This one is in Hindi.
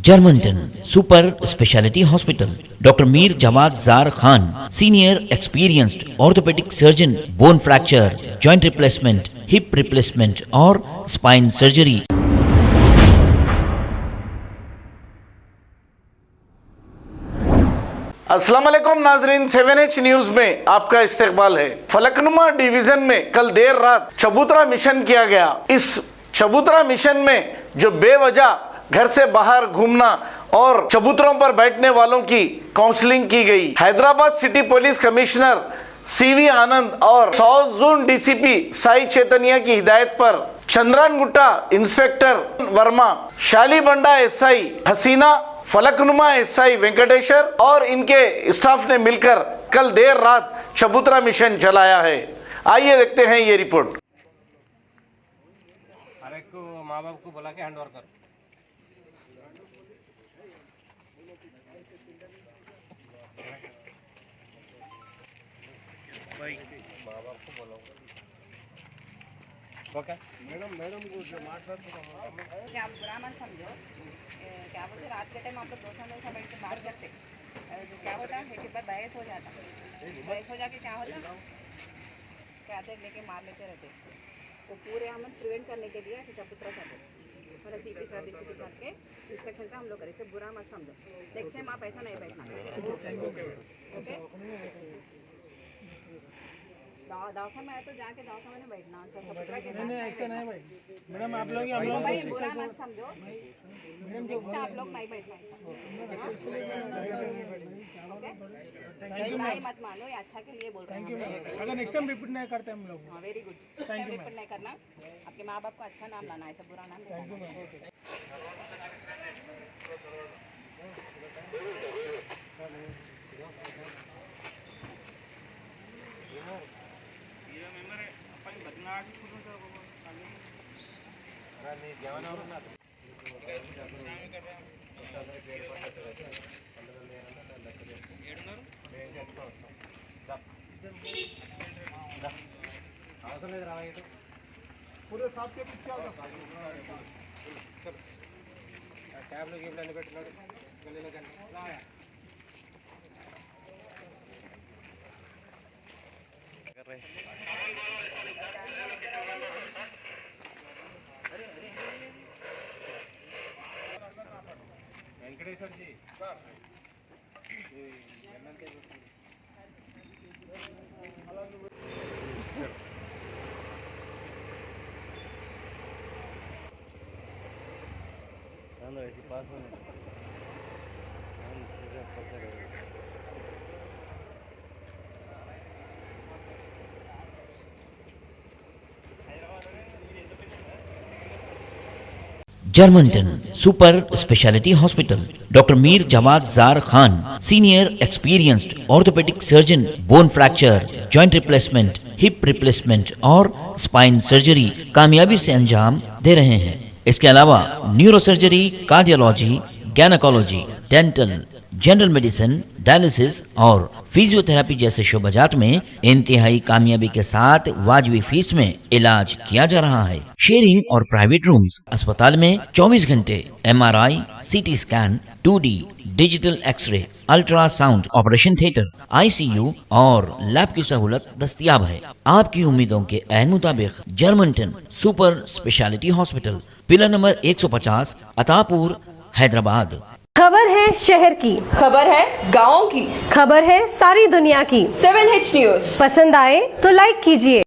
Germanton super speciality hospital, doctor Mir Jawad Zar Khan, senior experienced orthopaedic surgeon, bone fracture, joint replacement, hip replacement और स्पाइन सर्जरी। अस्सलाम वालेकुम नाजरीन, 7H न्यूज में आपका इस्तकबाल है। फलकनुमा डिवीजन में कल देर रात चबूतरा मिशन किया गया। इस चबूतरा मिशन में जो बेवजह घर से बाहर घूमना और चबूतरों पर बैठने वालों की काउंसलिंग की गई। Hyderabad city police commissioner CV आनंद और साउथ जोन DCP साई चैतन्य की हिदायत पर चंद्रानगुट्टा इंस्पेक्टर वर्मा, शालीबंडा SI हसीना, फलकनुमा SI वेंकटेश्वर और इनके स्टाफ ने मिलकर कल देर रात चबूतरा मिशन चलाया है। आइए देखते हैं ये रिपोर्ट। अरे को माँ बाप को बुला के हैंड ओवर कर। भाई माँ बाप को बुलाओ। ओके मैडम को जो मास्टर क्या आप बुरा मत समझो। क्या बोलते रात के टाइम आप लोग दोस्तों बैठ के बात करते, जो क्या होता है कि बहस हो जाता, बहस हो जाके क्या होता, क्या आते लेके मार लेते रहते। तो पूरे हम प्रिवेंट करने के लिए ऐसे चबूतरा करते, मतलब CP सर DCP सर के इंस्ट्रक्शन से हम लोग करें। इसे बुरा मत समझो। नेक्स्ट टाइम आप ऐसा नहीं बैठना। ओके दवाखाना में आए तो जाके दवाखाना में बैठना। नहीं ऐसा नहीं भाई, मैडम आप लोग भाई बुरा मत समझो। नेक्स्ट आप लोग नहीं बैठना ऐसा। ओके मत मानो, ये अच्छा के लिए बोल रहे हैं। अगर नेक्स्ट टाइम रिपीट नहीं करते हम लोग। हाँ very good. Next time repeat नहीं करना। आपके माँ बाप को अच्छा नाम लाना, ऐसा बुरा नाम नहीं। पूरे साथ के पीछे आओ। टैबलेट गिफ्ट लेने बैठना गले लगा कर रहे। वेंकटेश्वर जी ऐसी पास होने Germanten super speciality hospital, doctor Mir Jawad Zar Khan, senior experienced orthopaedic surgeon, bone fracture, joint replacement, hip replacement और स्पाइन सर्जरी कामयाबी से अंजाम दे रहे हैं। इसके अलावा neuro surgery, cardiology, gynaecology, dental, general medicine, dialysis और फिजियोथेरेपी जैसे शोबाजात में इंतहाई कामयाबी के साथ वाजबी फीस में इलाज किया जा रहा है। शेयरिंग और प्राइवेट रूम्स, अस्पताल में 24 घंटे MRI, CT scan, 2D digital x-ray, ultrasound, operation theatre, ICU और लैब की सहूलत दस्तयाब है। आपकी उम्मीदों के ऐन मुताबिक Germanten super speciality hospital, pillar number 150, Attapur, Hyderabad. खबर है शहर की, खबर है गाँव की, खबर है सारी दुनिया की। 7H न्यूज पसंद आए तो लाइक कीजिए।